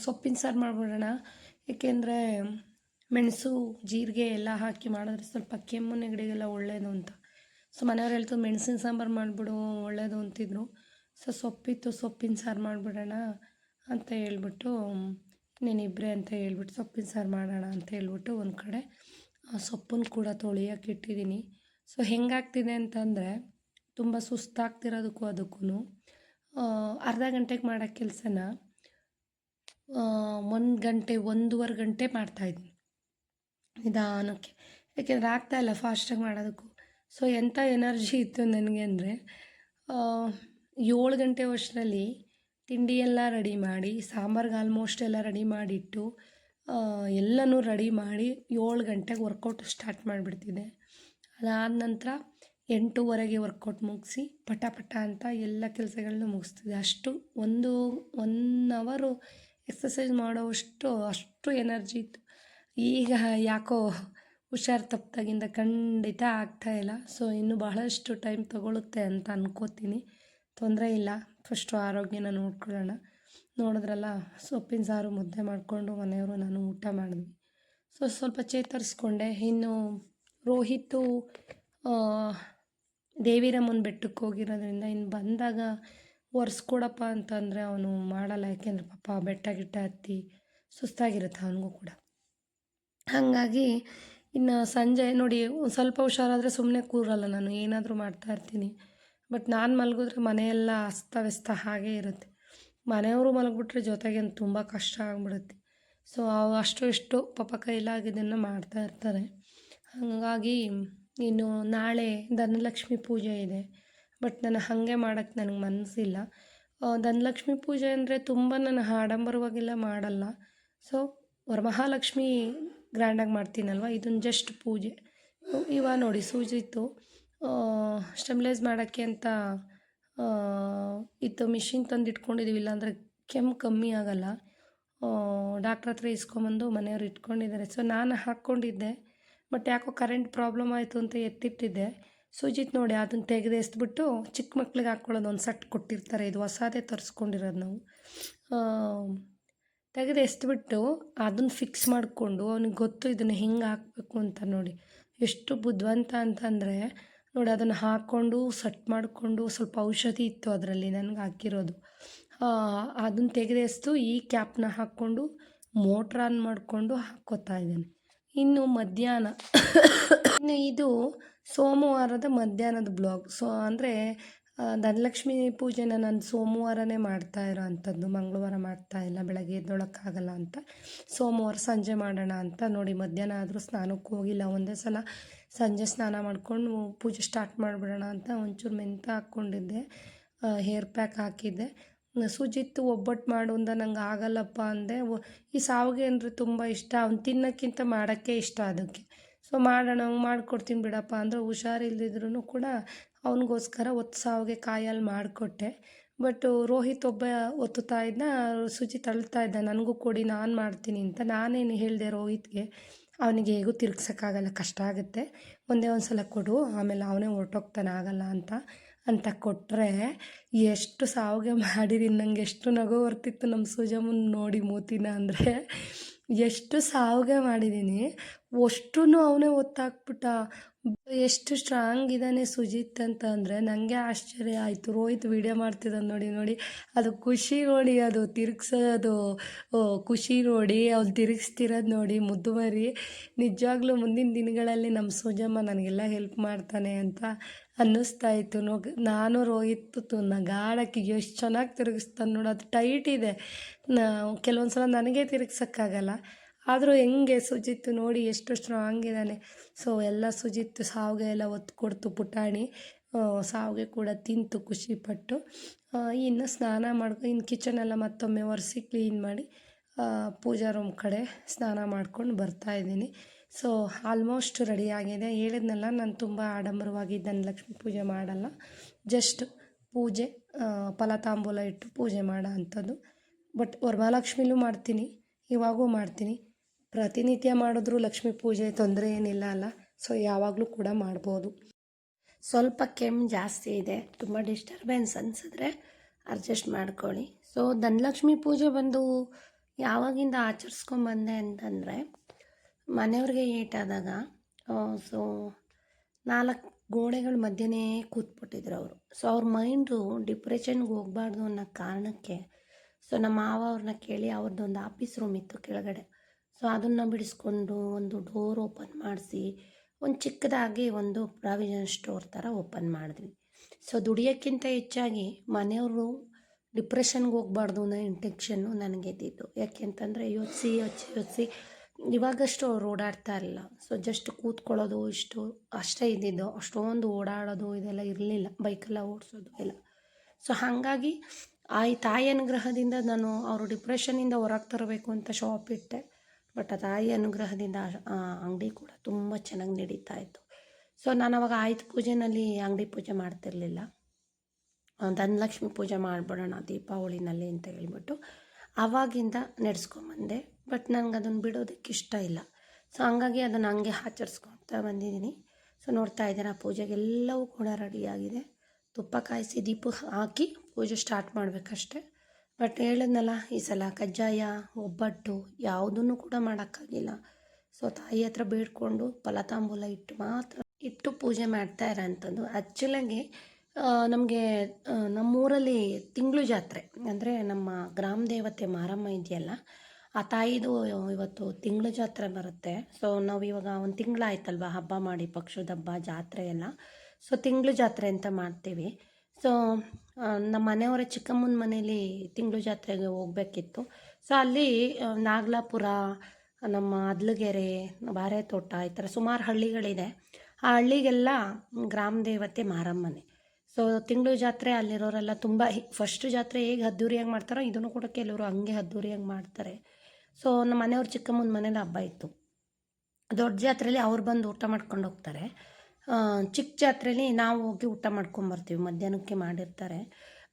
ಸೊಪ್ಪಿನ ಸಾರು ಮಾಡಿಬಿಡೋಣ. ಏಕೆಂದರೆ ಮೆಣಸು ಜೀರಿಗೆ ಎಲ್ಲ ಹಾಕಿ ಮಾಡಿದ್ರೆ ಸ್ವಲ್ಪ ಕೆಮ್ಮು ನೆಗಡಿಗೆಲ್ಲ ಒಳ್ಳೆಯದು ಅಂತ. ಸೊ ಮನೆಯವ್ರು ಹೇಳ್ತು ಮೆಣಸಿನ ಸಾಂಬಾರು ಮಾಡಿಬಿಡು ಒಳ್ಳೆಯದು ಅಂತಿದ್ರು. ಸೊ ಸೊಪ್ಪಿತ್ತು, ಸೊಪ್ಪಿನ ಸಾರು ಮಾಡಿಬಿಡೋಣ ಅಂತ ಹೇಳ್ಬಿಟ್ಟು, ನೀನಿಬ್ಬರೇ ಅಂತ ಹೇಳ್ಬಿಟ್ಟು ಸೊಪ್ಪಿನ ಸಾರು ಮಾಡೋಣ ಅಂತ ಹೇಳ್ಬಿಟ್ಟು ಒಂದು ಕಡೆ ಸೊಪ್ಪನ್ನು ಕೂಡ ತೊಳೆಯೋಕೆ ಇಟ್ಟಿದ್ದೀನಿ. ಸೊ ಹೆಂಗಾಗ್ತಿದೆ ಅಂತಂದರೆ, ತುಂಬ ಸುಸ್ತಾಗ್ತಿರೋದಕ್ಕೂ ಅದಕ್ಕೂ ಅರ್ಧ ಗಂಟೆಗೆ ಮಾಡೋ ಕೆಲಸನ 1 ಗಂಟೆ 1.5 ಗಂಟೆ ಮಾಡ್ತಾಯಿದ್ದೀನಿ ನಿಧಾನಕ್ಕೆ. ಯಾಕೆಂದರೆ ಆಗ್ತಾಯಿಲ್ಲ ಫಾಸ್ಟಾಗಿ ಮಾಡೋದಕ್ಕೂ. ಸೊ ಎಂಥ ಎನರ್ಜಿ ಇತ್ತು ನನಗೆ ಅಂದರೆ, 7 ಗಂಟೆ ಅಷ್ಟರಲ್ಲಿ ತಿಂಡಿ ಎಲ್ಲ ರೆಡಿ ಮಾಡಿ, ಸಾಂಬಾರ್ಗೆ ಆಲ್ಮೋಸ್ಟ್ ಎಲ್ಲ ರೆಡಿ ಮಾಡಿಟ್ಟು, ಎಲ್ಲನೂ ರೆಡಿ ಮಾಡಿ 7 ಗಂಟೆಗೆ ವರ್ಕೌಟ್ ಸ್ಟಾರ್ಟ್ ಮಾಡಿಬಿಡ್ತಿದ್ದೆ. ಅದಾದ ನಂತರ 8:30ಗೆ ವರ್ಕೌಟ್ ಮುಗಿಸಿ ಪಟ ಪಟ ಅಂತ ಎಲ್ಲ ಕೆಲಸಗಳನ್ನೂ ಮುಗಿಸ್ತಿದ್ದೆ. ಅಷ್ಟು 1 ಅವರು ಎಕ್ಸಸೈಸ್ ಅಷ್ಟು ಎನರ್ಜಿ ಇತ್ತು. ಈಗ ಯಾಕೋ ಹುಷಾರು ತಪ್ಪಿದಾಗಿಂದ ಖಂಡಿತ ಆಗ್ತಾಯಿಲ್ಲ. ಸೊ ಇನ್ನೂ ಬಹಳಷ್ಟು ಟೈಮ್ ತೊಗೊಳುತ್ತೆ ಅಂತ ಅನ್ಕೋತೀನಿ. ತೊಂದರೆ ಇಲ್ಲ, ಫಸ್ಟು ಆರೋಗ್ಯನ ನೋಡ್ಕೊಳ್ಳೋಣ. ನೋಡಿದ್ರಲ್ಲ, ಸೊಪ್ಪಿನ ಸಾರು ಮುದ್ದೆ ಮಾಡಿಕೊಂಡು ಮನೆಯವರು ನಾನು ಊಟ ಮಾಡಿದ್ವಿ. ಸೊ ಸ್ವಲ್ಪ ಚೇತರಿಸ್ಕೊಂಡೆ. ಇನ್ನು ರೋಹಿತು ದೇವಿರಮ್ಮನ ಬೆಟ್ಟಕ್ಕೆ ಹೋಗಿರೋದ್ರಿಂದ ಇನ್ನು ಬಂದಾಗ ಒರೆಸ್ಕೊಡಪ್ಪ ಅಂತಂದರೆ ಅವನು ಮಾಡಲ್ಲ. ಯಾಕೆಂದರೆ ಪಾಪ ಬೆಟ್ಟ ಗಿಟ್ಟ ಹತ್ತಿ ಸುಸ್ತಾಗಿರುತ್ತೆ ಅವನಿಗೂ ಕೂಡ. ಹಾಗಾಗಿ ಇನ್ನು ಸಂಜೆ ನೋಡಿ, ಒಂದು ಸ್ವಲ್ಪ ಹುಷಾರಾದರೆ ಸುಮ್ಮನೆ ಕೂರಲ್ಲ ನಾನು, ಏನಾದರೂ ಮಾಡ್ತಾಯಿರ್ತೀನಿ. ಬಟ್ ನಾನು ಮಲಗಿದ್ರೆ ಮನೆಯೆಲ್ಲ ಅಸ್ತವ್ಯಸ್ತ ಹಾಗೇ ಇರುತ್ತೆ. ಮನೆಯವರು ಮಲಗಿಬಿಟ್ರೆ ಜೊತೆಗೆ ತುಂಬ ಕಷ್ಟ ಆಗಿಬಿಡುತ್ತೆ. ಸೊ ಅಷ್ಟು ಇಷ್ಟು ಪಾಪ ಕೈಲಾಗಿದ್ದನ್ನು ಮಾಡ್ತಾಯಿರ್ತಾರೆ. ಹಾಗಾಗಿ ಇನ್ನು ನಾಳೆ ಧನಲಕ್ಷ್ಮಿ ಪೂಜೆ ಇದೆ. ಬಟ್ ನಾನು ಹಾಗೆ ಮಾಡೋಕ್ಕೆ ನನಗೆ ಮನಸ್ಸಿಲ್ಲ. ಧನಲಕ್ಷ್ಮಿ ಪೂಜೆ ಅಂದರೆ ತುಂಬ ನಾನು ಆಡಂಬರವಾಗೆಲ್ಲ ಮಾಡಲ್ಲ. ಸೊ ವರಮಹಾಲಕ್ಷ್ಮಿ ಗ್ರ್ಯಾಂಡಾಗಿ ಮಾಡ್ತೀನಲ್ವ, ಇದನ್ನು ಜಸ್ಟ್ ಪೂಜೆ. ಇವಾಗ ನೋಡಿ, ಸೂಜಿತ್ತು ಸ್ಟೆಮ್ಲೈಸ್ ಮಾಡೋಕ್ಕೆ ಅಂತ ಇತ್ತು ಮಿಷಿನ್ ತಂದು ಇಟ್ಕೊಂಡಿದ್ದೀವಿ. ಇಲ್ಲಾಂದರೆ ಕೆಮ್ಮು ಕಮ್ಮಿ ಆಗೋಲ್ಲ. ಡಾಕ್ಟ್ರ್ ಹತ್ರ ಇಸ್ಕೊಂಬಂದು ಮನೆಯವ್ರು ಇಟ್ಕೊಂಡಿದ್ದಾರೆ. ಸೊ ನಾನು ಹಾಕ್ಕೊಂಡಿದ್ದೆ, ಬಟ್ ಯಾಕೋ ಕರೆಂಟ್ ಪ್ರಾಬ್ಲಮ್ ಆಯಿತು ಅಂತ ಎತ್ತಿಟ್ಟಿದ್ದೆ. ಸೂಜಿತ್ ನೋಡಿ, ಅದನ್ನು ತೆಗೆದು ಎಸ್ಬಿಟ್ಟು ಚಿಕ್ಕ ಮಕ್ಳಿಗೆ ಹಾಕ್ಕೊಳ್ಳೋದು ಒಂದು ಸೆಟ್ ಕೊಟ್ಟಿರ್ತಾರೆ. ಇದು ಹೊಸದೇ ತರಿಸ್ಕೊಂಡಿರೋದು ನಾವು. ತೆಗೆದು ಎಸ್ಬಿಟ್ಟು ಅದನ್ನು ಫಿಕ್ಸ್ ಮಾಡಿಕೊಂಡು, ಅವನಿಗೆ ಗೊತ್ತು ಇದನ್ನು ಹೆಂಗೆ ಹಾಕಬೇಕು ಅಂತ. ನೋಡಿ ಎಷ್ಟು ಬುದ್ಧಿವಂತ ಅಂತಂದರೆ, ನೋಡಿ ಅದನ್ನು ಹಾಕ್ಕೊಂಡು ಸೆಟ್ ಮಾಡಿಕೊಂಡು, ಸ್ವಲ್ಪ ಔಷಧಿ ಇತ್ತು ಅದರಲ್ಲಿ ನನಗೆ ಹಾಕಿರೋದು. ಅದನ್ನು ತೆಗೆದೆಸ್ದು ಈ ಕ್ಯಾಪ್ನ ಹಾಕ್ಕೊಂಡು ಮೋಟ್ರ್ ಆನ್ ಮಾಡಿಕೊಂಡು ಹಾಕ್ಕೋತಾ ಇದ್ದಾನೆ. ಇನ್ನು ಮಧ್ಯಾಹ್ನ ಇನ್ನು ಇದು ಸೋಮವಾರದ ಮಧ್ಯಾಹ್ನದ ಬ್ಲಾಗ್. ಸೊ ಅಂದರೆ ಧನಲಕ್ಷ್ಮಿ ಪೂಜೆನ ನಾನು ಸೋಮವಾರನೇ ಮಾಡ್ತಾ ಇರೋ ಅಂಥದ್ದು, ಮಂಗಳವಾರ ಮಾಡ್ತಾಯಿಲ್ಲ. ಬೆಳಗ್ಗೆ ಎದ್ದೊಳಕ್ಕಾಗಲ್ಲ ಅಂತ ಸೋಮವಾರ ಸಂಜೆ ಮಾಡೋಣ ಅಂತ. ನೋಡಿ, ಮಧ್ಯಾಹ್ನ ಆದರೂ ಸ್ನಾನಕ್ಕೆ ಹೋಗಿಲ್ಲ. ಒಂದೇ ಸಲ ಸಂಜೆ ಸ್ನಾನ ಮಾಡಿಕೊಂಡು ಪೂಜೆ ಸ್ಟಾರ್ಟ್ ಮಾಡಿಬಿಡೋಣ ಅಂತ ಒಂಚೂರು ಮೆಂತ ಹಾಕ್ಕೊಂಡಿದ್ದೆ, ಹೇರ್ ಪ್ಯಾಕ್ ಹಾಕಿದ್ದೆ. ಸುಜಿತ್ತು ಒಬ್ಬಟ್ಟು ಮಾಡು ಅಂದ, ನಂಗೆ ಆಗಲ್ಲಪ್ಪ ಅಂದೆ. ಈ ಶಾವಿಗೆ ಅಂದರೆ ತುಂಬ ಇಷ್ಟ, ಅವ್ನು ತಿನ್ನೋಕ್ಕಿಂತ ಮಾಡೋಕ್ಕೆ ಇಷ್ಟ ಅದಕ್ಕೆ. ಸೊ ಮಾಡೋಣ, ಮಾಡಿಕೊಡ್ತೀನಿ ಬಿಡಪ್ಪ ಅಂದರೆ, ಹುಷಾರಿಲ್ದಿದ್ರೂ ಕೂಡ ಅವನಿಗೋಸ್ಕರ ಶಾವಿಗೆ ಕಾಯಲ್ಲಿ ಮಾಡಿಕೊಟ್ಟೆ. ಬಟ್ ರೋಹಿತ್ ಒಬ್ಬ ಒತ್ತುತ್ತಾ ಇದ್ದ, ಸುಜಿತ್ ಅಳ್ತಾ ಇದ್ದ, ನನಗೂ ಕೊಡಿ ನಾನು ಮಾಡ್ತೀನಿ ಅಂತ. ನಾನೇನು ಹೇಳಿದೆ ರೋಹಿತ್ಗೆ, ಅವನಿಗೆ ಹೇಗೂ ತಿರ್ಗ್ಸೋಕ್ಕಾಗಲ್ಲ, ಕಷ್ಟ ಆಗುತ್ತೆ, ಒಂದೇ ಒಂದು ಸಲ ಕೊಡು, ಆಮೇಲೆ ಅವನೇ ಹೊರ್ಟೋಗ್ತಾನೆ, ಆಗಲ್ಲ ಅಂತ ಕೊಟ್ಟರೆ ಎಷ್ಟು ಶಾವಿಗೆ ಮಾಡಿದ್ದೀನಿ. ನಂಗೆ ಎಷ್ಟು ನಗು ಬರ್ತಿತ್ತು ನಮ್ಮ ಸುಜಮ್ಮನ ನೋಡಿ ಮೂತಿನ ಅಂದರೆ. ಎಷ್ಟು ಶಾವಿಗೆ ಮಾಡಿದ್ದೀನಿ, ಅಷ್ಟೂ ಅವನೇ ಒತ್ತಾಕ್ಬಿಟ್ಟ. ಎಷ್ಟು ಸ್ಟ್ರಾಂಗ್ ಇದ್ದಾನೆ ಸುಜಿತ್ ಅಂತ ಅಂದರೆ ನನಗೆ ಆಶ್ಚರ್ಯ ಆಯಿತು. ರೋಹಿತ್ ವೀಡಿಯೋ ಮಾಡ್ತಿದ್ದಾನೆ ನೋಡಿ, ಅದು ಖುಷಿ ನೋಡಿ, ಅದು ತಿರುಗ್ಸೋದು ಖುಷಿ ನೋಡಿ, ಅವ್ನು ತಿರುಗಿಸ್ತಿರೋದು ನೋಡಿ, ಮುದ್ದು ಮರಿ. ನಿಜವಾಗ್ಲೂ ಮುಂದಿನ ದಿನಗಳಲ್ಲಿ ನಮ್ಮ ಸುಜಮ್ಮ ನನಗೆಲ್ಲ ಹೆಲ್ಪ್ ಮಾಡ್ತಾನೆ ಅಂತ ಅನ್ನಿಸ್ತಾ ಇತ್ತು. ನಾನು ರೋಹಿತ್ ನಗಾಡಕ್ಕೆ ಎಷ್ಟು ಚೆನ್ನಾಗಿ ತಿರುಗಿಸ್ತಾನೆ ನೋಡು. ಅದು ಟೈಟ್ ಇದೆ, ಕೆಲವೊಂದು ಸಲ ನನಗೆ ತಿರುಗ್ಸೋಕ್ಕಾಗಲ್ಲ. ಆದರೂ ಹೆಂಗೆ ಸುಜಿತ್ ನೋಡಿ ಎಷ್ಟು ಸ್ಟ್ರಾಂಗ್ ಇದ್ದಾನೆ. ಸೊ ಎಲ್ಲ ಸುಜಿತ್ ಶಾವಿಗೆ ಎಲ್ಲ ಒತ್ತು ಕೊಡ್ತು ಪುಟಾಣಿ. ಶಾವಿಗೆ ಕೂಡ ತಿಂತು ಖುಷಿಪಟ್ಟು. ಇನ್ನು ಸ್ನಾನ ಇನ್ನು ಕಿಚನೆಲ್ಲ ಮತ್ತೊಮ್ಮೆ ಒರೆಸಿ ಕ್ಲೀನ್ ಮಾಡಿ ಪೂಜಾ ರೂಮ್ ಕಡೆ ಸ್ನಾನ ಮಾಡ್ಕೊಂಡು ಬರ್ತಾಯಿದ್ದೀನಿ. ಸೊ ಆಲ್ಮೋಸ್ಟ್ ರೆಡಿ ಆಗಿದೆ. ಹೇಳಿದ್ನಲ್ಲ, ನಾನು ತುಂಬ ಆಡಂಬರವಾಗಿ ಧನಲಕ್ಷ್ಮಿ ಪೂಜೆ ಮಾಡಲ್ಲ. ಜಸ್ಟ್ ಪೂಜೆ, ಫಲತಾಂಬೂಲ ಇಟ್ಟು ಪೂಜೆ ಮಾಡೋ ಅಂಥದ್ದು. ಬಟ್ ವರಮಹಾಲಕ್ಷ್ಮಿಲೂ ಮಾಡ್ತೀನಿ, ಇವಾಗೂ ಮಾಡ್ತೀನಿ. ಪ್ರತಿನಿತ್ಯ ಮಾಡಿದ್ರೂ ಲಕ್ಷ್ಮೀ ಪೂಜೆ ತೊಂದರೆ ಏನಿಲ್ಲ ಅಲ್ಲ. ಸೊ ಯಾವಾಗಲೂ ಕೂಡ ಮಾಡ್ಬೋದು. ಸ್ವಲ್ಪ ಕೆಮ್ಮು ಜಾಸ್ತಿ ಇದೆ, ತುಂಬ ಡಿಸ್ಟರ್ಬೆನ್ಸ್ ಅನಿಸಿದ್ರೆ ಅಡ್ಜಸ್ಟ್ ಮಾಡ್ಕೊಳ್ಳಿ. ಸೊ ಧನಲಕ್ಷ್ಮಿ ಪೂಜೆ ಬಂದು ಯಾವಾಗಿಂದ ಆಚರಿಸ್ಕೊಂಬಂದೆ ಅಂತಂದರೆ, ಮನೆಯವ್ರಿಗೆ ಏಟಾದಾಗ, ಸೊ ಗೋಡೆಗಳ ಮಧ್ಯೆನೇ ಕೂತ್ಬಿಟ್ಟಿದ್ರು ಅವರು. ಸೊ ಅವ್ರ ಮೈಂಡು ಡಿಪ್ರೆಷನ್ಗೆ ಹೋಗಬಾರ್ದು ಅನ್ನೋ ಕಾರಣಕ್ಕೆ ಸೊ ನಮ್ಮ ಮಾವ ಅವ್ರನ್ನ ಕೇಳಿ ಅವ್ರದ್ದೊಂದು ಆಫೀಸ್ ರೂಮ್ ಇತ್ತು ಕೆಳಗಡೆ. ಸೊ ಅದನ್ನು ಬಿಡಿಸ್ಕೊಂಡು ಒಂದು ಡೋರ್ ಓಪನ್ ಮಾಡಿಸಿ ಒಂದು ಚಿಕ್ಕದಾಗಿ ಒಂದು ಪ್ರಾವಿಷನ್ ಸ್ಟೋರ್ ಥರ ಓಪನ್ ಮಾಡಿದ್ವಿ. ಸೊ ದುಡಿಯೋಕ್ಕಿಂತ ಹೆಚ್ಚಾಗಿ ಮನೆಯವರು ಡಿಪ್ರೆಷನ್ಗೆ ಹೋಗಬಾರ್ದು ಅನ್ನೋ ಇಂಟೆನ್ಷನ್ನು ನನಗೆ ಇದ್ದಿದ್ದು. ಯಾಕೆ ಅಂತಂದರೆ ಯೋಚಿಸಿ ಇವಾಗಷ್ಟು ಅವ್ರು ಓಡಾಡ್ತಾ ಇರಲಿಲ್ಲ. ಸೊ ಜಸ್ಟ್ ಕೂತ್ಕೊಳ್ಳೋದು ಇಷ್ಟು ಅಷ್ಟೇ ಇದ್ದಿದ್ದು. ಅಷ್ಟೊಂದು ಓಡಾಡೋದು ಇದೆಲ್ಲ ಇರಲಿಲ್ಲ, ಬೈಕೆಲ್ಲ ಓಡಿಸೋದು ಎಲ್ಲ. ಸೊ ಹಾಗಾಗಿ ತಾಯಿ ಅನುಗ್ರಹದಿಂದ ನಾನು ಅವರು ಡಿಪ್ರೆಷನ್ನಿಂದ ಹೊರಗೆ ತರಬೇಕು ಅಂತ ಶಾಪ್ ಇಟ್ಟೆ. ಬಟ್ ಆ ತಾಯಿ ಅನುಗ್ರಹದಿಂದ ಆ ಅಂಗಡಿ ಕೂಡ ತುಂಬ ಚೆನ್ನಾಗಿ ನಡೀತಾ ಇತ್ತು. ಸೊ ನಾನು ಅವಾಗ ಆಯುಧ ಪೂಜೆಯಲ್ಲಿ ಅಂಗಡಿ ಪೂಜೆ ಮಾಡ್ತಿರಲಿಲ್ಲ. ಧನಲಕ್ಷ್ಮಿ ಪೂಜೆ ಮಾಡಿಬಿಡೋಣ ದೀಪಾವಳಿನಲ್ಲಿ ಅಂತ ಹೇಳ್ಬಿಟ್ಟು ಆವಾಗಿಂದ ನಡೆಸ್ಕೊಂಬಂದೆ. ಬಟ್ ನನಗೆ ಅದನ್ನು ಬಿಡೋದಕ್ಕೆ ಇಷ್ಟ ಇಲ್ಲ. ಸೊ ಹಂಗಾಗಿ ಅದನ್ನು ಹಂಗೆ ಆಚರಿಸ್ಕೊಳ್ತಾ ಬಂದಿದ್ದೀನಿ. ಸೊ ನೋಡ್ತಾ ಇದ್ದೀರಾ, ಪೂಜೆಗೆಲ್ಲವೂ ಕೂಡ ರೆಡಿಯಾಗಿದೆ. ತುಪ್ಪ ಕಾಯಿಸಿ ದೀಪ ಹಾಕಿ ಪೂಜೆ ಸ್ಟಾರ್ಟ್ ಮಾಡಬೇಕಷ್ಟೆ. ಬಟ್ ಹೇಳಿದ್ನಲ್ಲ, ಈ ಸಲ ಕಜ್ಜಾಯ ಒಬ್ಬಟ್ಟು ಯಾವುದನ್ನು ಕೂಡ ಮಾಡೋಕ್ಕಾಗಿಲ್ಲ. ಸೊ ತಾಯಿ ಹತ್ರ ಬೇಡಿಕೊಂಡು ಫಲತಾಂಬೂಲ ಇಟ್ಟು ಪೂಜೆ ಮಾಡ್ತಾ ಇರೋಂಥದ್ದು. ಆ್ಯಕ್ಚುಲಾಗಿ ನಮಗೆ ನಮ್ಮೂರಲ್ಲಿ ತಿಂಗಳು ಜಾತ್ರೆ ಅಂದರೆ ನಮ್ಮ ಗ್ರಾಮ ದೇವತೆ ಮಾರಮ್ಮ ಇದೆಯಲ್ಲ, ಆ ತಾಯಿದು ಇವತ್ತು ತಿಂಗಳು ಜಾತ್ರೆ ಬರುತ್ತೆ. ಸೊ ನಾವು ಇವಾಗ ಒಂದು ತಿಂಗಳಾಯ್ತಲ್ವ ಹಬ್ಬ ಮಾಡಿ, ಪಕ್ಷದ ಹಬ್ಬ ಜಾತ್ರೆ ಎಲ್ಲ. ಸೊ ತಿಂಗಳು ಜಾತ್ರೆ ಅಂತ ಮಾಡ್ತೀವಿ. ಸೊ ನಮ್ಮ ಮನೆಯವರೇ ಚಿಕ್ಕಮ್ಮನ ಮನೇಲಿ ತಿಂಗಳು ಜಾತ್ರೆಗೆ ಹೋಗಬೇಕಿತ್ತು. ಸೊ ಅಲ್ಲಿ ನಾಗಲಾಪುರ, ನಮ್ಮ ಅದ್ಲಗೆರೆ, ಬಾರೆತೋಟ ಈ ಥರ ಸುಮಾರು ಹಳ್ಳಿಗಳಿದೆ. ಆ ಹಳ್ಳಿಗೆಲ್ಲ ಗ್ರಾಮ ದೇವತೆ ಮಾರಮ್ಮನೆ. ಸೊ ತಿಂಗಳು ಜಾತ್ರೆ ಅಲ್ಲಿರೋರೆಲ್ಲ ತುಂಬ ಫಸ್ಟ್ ಜಾತ್ರೆ ಹೇಗೆ ಅದ್ದೂರಿಯಾಗಿ ಮಾಡ್ತಾರೋ ಇದನ್ನು ಕೂಡ ಕೆಲವರು ಹಂಗೆ ಅದ್ದೂರಿಯಾಗಿ ಮಾಡ್ತಾರೆ. ಸೊ ನಮ್ಮ ಮನೆಯವ್ರ ಚಿಕ್ಕಮ್ಮನ ಮನೇಲಿ ಹಬ್ಬ ಇತ್ತು. ದೊಡ್ಡ ಜಾತ್ರೆಯಲ್ಲಿ ಅವ್ರು ಬಂದು ಊಟ ಮಾಡ್ಕೊಂಡು ಹೋಗ್ತಾರೆ. ಚಿಕ್ಕ ಜಾತ್ರೆಯಲ್ಲಿ ನಾವು ಹೋಗಿ ಊಟ ಮಾಡ್ಕೊಂಬರ್ತೀವಿ, ಮಧ್ಯಾಹ್ನಕ್ಕೆ ಮಾಡಿರ್ತಾರೆ.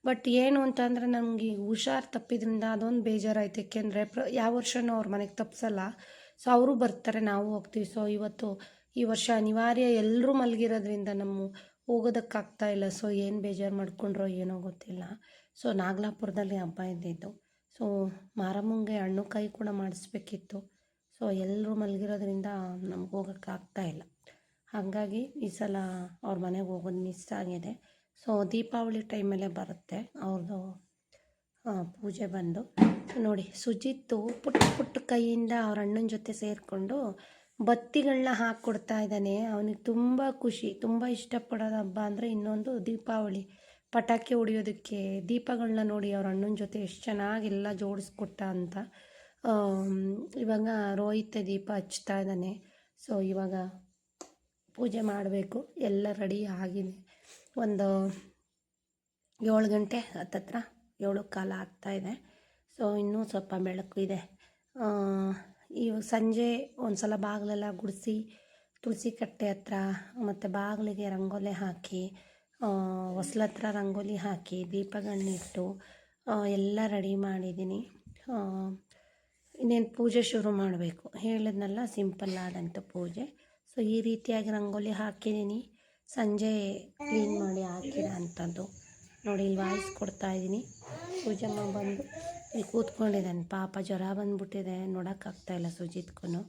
ಬಟ್ ಏನು ಅಂತಂದರೆ ನಮಗೆ ಹುಷಾರು ತಪ್ಪಿದ್ರಿಂದ ಅದೊಂದು ಬೇಜಾರಾಯ್ತು. ಏಕೆಂದರೆ ಯಾವ ವರ್ಷವೂ ಅವ್ರ ಮನೆಗೆ ತಪ್ಪಿಸಲ್ಲ. ಸೊ ಅವರು ಬರ್ತಾರೆ, ನಾವು ಹೋಗ್ತೀವಿ. ಸೊ ಈ ವರ್ಷ ಅನಿವಾರ್ಯ ಎಲ್ಲರೂ ಮಲಗಿರೋದ್ರಿಂದ ನಮ್ಮ ಹೋಗೋದಕ್ಕಾಗ್ತಾ ಇಲ್ಲ. ಸೊ ಏನು ಬೇಜಾರು ಮಾಡ್ಕೊಂಡ್ರೋ ಏನೋ ಗೊತ್ತಿಲ್ಲ. ಸೊ ನಾಗಲಾಪುರದಲ್ಲಿ ಹಬ್ಬ ಇದ್ದಿದ್ದು. ಸೊ ಮಾರಮ್ಮಂಗೆ ಹಣ್ಣು ಕಾಯಿ ಕೂಡ ಮಾಡಿಸ್ಬೇಕಿತ್ತು. ಸೊ ಎಲ್ಲರೂ ಮಲಗಿರೋದ್ರಿಂದ ನಮ್ಗೆ ಹೋಗೋಕ್ಕಾಗ್ತಾ ಇಲ್ಲ. ಹಾಗಾಗಿ ಈ ಸಲ ಅವ್ರ ಮನೆಗೆ ಹೋಗೋದು ಮಿಸ್ ಆಗಿದೆ. ಸೊ ದೀಪಾವಳಿ ಟೈಮಲ್ಲೇ ಬರುತ್ತೆ ಅವ್ರದ್ದು ಪೂಜೆ ಬಂದು. ನೋಡಿ, ಸುಜಿತ್ತು ಪುಟ್ಟ ಕೈಯಿಂದ ಅವ್ರ ಅಣ್ಣನ ಜೊತೆ ಸೇರಿಕೊಂಡು ಬತ್ತಿಗಳನ್ನ ಹಾಕ್ಕೊಡ್ತಾ ಇದ್ದಾನೆ. ಅವನಿಗೆ ತುಂಬ ಖುಷಿ. ತುಂಬ ಇಷ್ಟಪಡೋದು ಹಬ್ಬ ಅಂದರೆ ಇನ್ನೊಂದು ದೀಪಾವಳಿ. ಪಟಾಕಿ ಹೊಡಿಯೋದಕ್ಕೆ ದೀಪಗಳನ್ನ ನೋಡಿ ಅವ್ರ ಅಣ್ಣನ ಜೊತೆ ಎಷ್ಟು ಚೆನ್ನಾಗೆಲ್ಲ ಜೋಡಿಸ್ಕೊಟ್ಟ ಅಂತ. ಇವಾಗ ರೋಹಿತ್ ದೀಪ ಹಚ್ತಾ ಇದ್ದಾನೆ. ಸೊ ಇವಾಗ ಪೂಜೆ ಮಾಡಬೇಕು. ಎಲ್ಲ ರೆಡಿ ಆಗಿದೆ. ಒಂದು 7 ಗಂಟೆ ಹತ್ತತ್ರ 7:15 ಆಗ್ತಾಯಿದೆ. ಸೊ ಇನ್ನೂ ಸ್ವಲ್ಪ ಬೆಳಕು ಇದೆ. ಇವಾಗ ಸಂಜೆ ಒಂದು ಸಲ ಬಾಗಿಲೆಲ್ಲ ಗುಡಿಸಿ, ತುಳಸಿ ಕಟ್ಟೆ ಹತ್ರ ಮತ್ತು ಬಾಗಿಲಿಗೆ ರಂಗೋಲಿ ಹಾಕಿ, ಹೊಸ್ಲ ಹತ್ರ ರಂಗೋಲಿ ಹಾಕಿ, ದೀಪಗಳನ್ನಿಟ್ಟು ಎಲ್ಲ ರೆಡಿ ಮಾಡಿದ್ದೀನಿ. ಇನ್ನೇನು ಪೂಜೆ ಶುರು ಮಾಡಬೇಕು. ಹೇಳಿದ್ನಲ್ಲ, ಸಿಂಪಲ್ ಆದಂಥ ಪೂಜೆ. ಸೊ ಈ ರೀತಿಯಾಗಿ ರಂಗೋಲಿ ಹಾಕಿದ್ದೀನಿ. ಸಂಜೆ ಕ್ಲೀನ್ ಮಾಡಿ ಹಾಕಿರೋ ಅಂಥದ್ದು ನೋಡಿ. ಇಲ್ಲಿ ವಾಯ್ಸ್ ಕೊಡ್ತಾಯಿದ್ದೀನಿ. ಪೂಜಮ್ಮ ಬಂದು ಇಲ್ಲಿ ಕೂತ್ಕೊಂಡಿದ್ದಾನೆ. ಪಾಪ ಜ್ವರ ಬಂದುಬಿಟ್ಟಿದೆ, ನೋಡೋಕ್ಕಾಗ್ತಾಯಿಲ್ಲ ಸುಜಿತ್ಗೂ.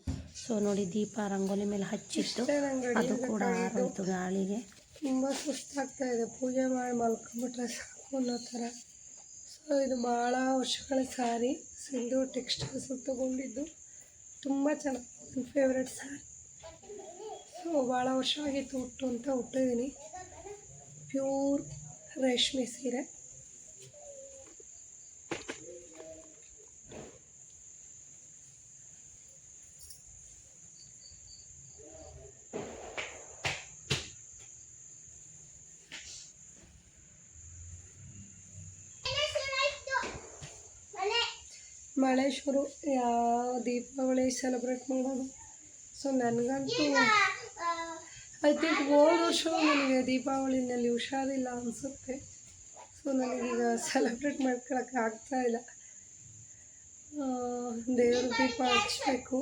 ಸೊ ನೋಡಿ, ದೀಪ ರಂಗೋಲಿ ಮೇಲೆ ಹಚ್ಚಿತ್ತು, ಅದು ಕೂಡ ಆರೋಯ್ತು ಗಾಳಿಗೆ. ತುಂಬ ಸುಸ್ತಾಗ್ತಾಯಿದೆ. ಪೂಜೆ ಮಾಡಿ ಮಲ್ಕೊಂಬಿಟ್ರೆ ಸಾಕು ಅನ್ನೋ ಥರ. ಸೊ ಇದು ಭಾಳ ವರ್ಷಗಳ ಸಾರಿ, ಸಿಂಧು ಟೆಕ್ಸ್ಟೈಲ್ಸ್ ತೊಗೊಂಡಿದ್ದು. ತುಂಬ ಚೆನ್ನಾಗಿ, ನನ್ನ ಫೇವ್ರೆಟ್ ಸಾರಿ. ಸೊ ಭಾಳ ವರ್ಷ ಆಗಿತ್ತು ಉಟ್ಟು ಅಂತ ಉಟ್ಟಿದ್ದೀನಿ. ಪ್ಯೂರ್ ರೇಷ್ಮೆ ಸೀರೆ. ಮಳೆ ಶುರು, ಯಾವ ದೀಪಾವಳಿ ಸೆಲೆಬ್ರೇಟ್ ಮಾಡೋದು. ಸೊ ನನಗಂತೂ ಐ ಥಿಂಕ್ ಹೋದ ವರ್ಷ ನನಗೆ ದೀಪಾವಳಿನಲ್ಲಿ ಹುಷಾರಿಲ್ಲ ಅನಿಸುತ್ತೆ. ಸೊ ನನಗೀಗ ಸೆಲೆಬ್ರೇಟ್ ಮಾಡ್ಕೊಳಕ್ಕೆ ಆಗ್ತಾಯಿಲ್ಲ. ದೇವ್ರ ದೀಪ ಹಚ್ಚಬೇಕು.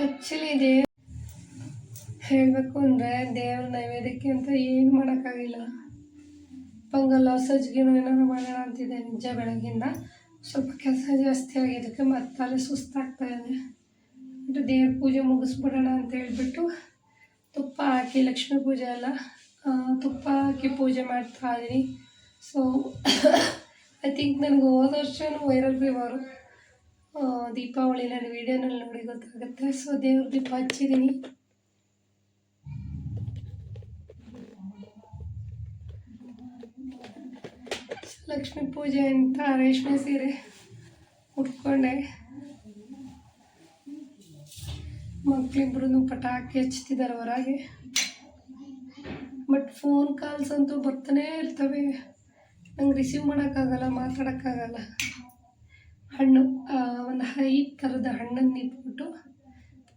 ಆ್ಯಕ್ಚುಲಿ ಹೇಳಬೇಕು ಅಂದರೆ ದೇವ್ರ ನೈವೇದ್ಯಕ್ಕೆ ಅಂತ ಏನು ಮಾಡೋಕ್ಕಾಗಿಲ್ಲ. ಪೊಂಗಲ್ ಸಜ್ಜಿಗೆನೂ ಏನಾದ್ರು ಮಾಡೋಣ ಅಂತಿದ್ದೆ ನಿಜ ಬೆಳಗ್ಗಿಂದ. ಸ್ವಲ್ಪ ಕೆಲಸ ಜಾಸ್ತಿ ಆಗಿದ್ದಕ್ಕೆ ಮತ್ತೆ ಅಲ್ಲಿ ಸುಸ್ತಾಗ್ತಾ ಇದೆ. ಮತ್ತು ದೇವ್ರ ಪೂಜೆ ಮುಗಿಸ್ಬಿಡೋಣ ಅಂತ ಹೇಳ್ಬಿಟ್ಟು ತುಪ್ಪ ಹಾಕಿ ಲಕ್ಷ್ಮೀ ಪೂಜೆ ಎಲ್ಲ ತುಪ್ಪ ಹಾಕಿ ಪೂಜೆ ಮಾಡ್ತಾ ಇದ್ದೀನಿ. ಸೊ ಐ ಥಿಂಕ್ ನನಗೆ ಹೋದ ವರ್ಷವೂ ವೈರಲ್ ಫೀವರು ದೀಪಾವಳಿ ನಾನು ವೀಡಿಯೋನಲ್ಲಿ ನೋಡಿ ಗೊತ್ತಾಗುತ್ತೆ. ಸೊ ದೇವ್ರ ದೀಪ ಹಚ್ಚಿದ್ದೀನಿ. ಲಕ್ಷ್ಮೀ ಪೂಜೆ ಅಂತ ರೇಷ್ಮೆ ಸೀರೆ ಉಟ್ಕೊಂಡೆ. ಮಕ್ಕಳಿಬ್ರು ಪಟಾಕಿ ಹಚ್ತಿದ್ದಾರೆ ಹೊರಗೆ. ಬಟ್ ಫೋನ್ ಕಾಲ್ಸ್ ಅಂತೂ ಬರ್ತಾನೇ ಇರ್ತವೆ, ನಂಗೆ ರಿಸೀವ್ ಮಾಡೋಕ್ಕಾಗಲ್ಲ, ಮಾತಾಡೋಕ್ಕಾಗಲ್ಲ. ಹಣ್ಣು ಒಂದು 5 ಥರದ ಹಣ್ಣನ್ನು ಇಟ್ಬಿಟ್ಟು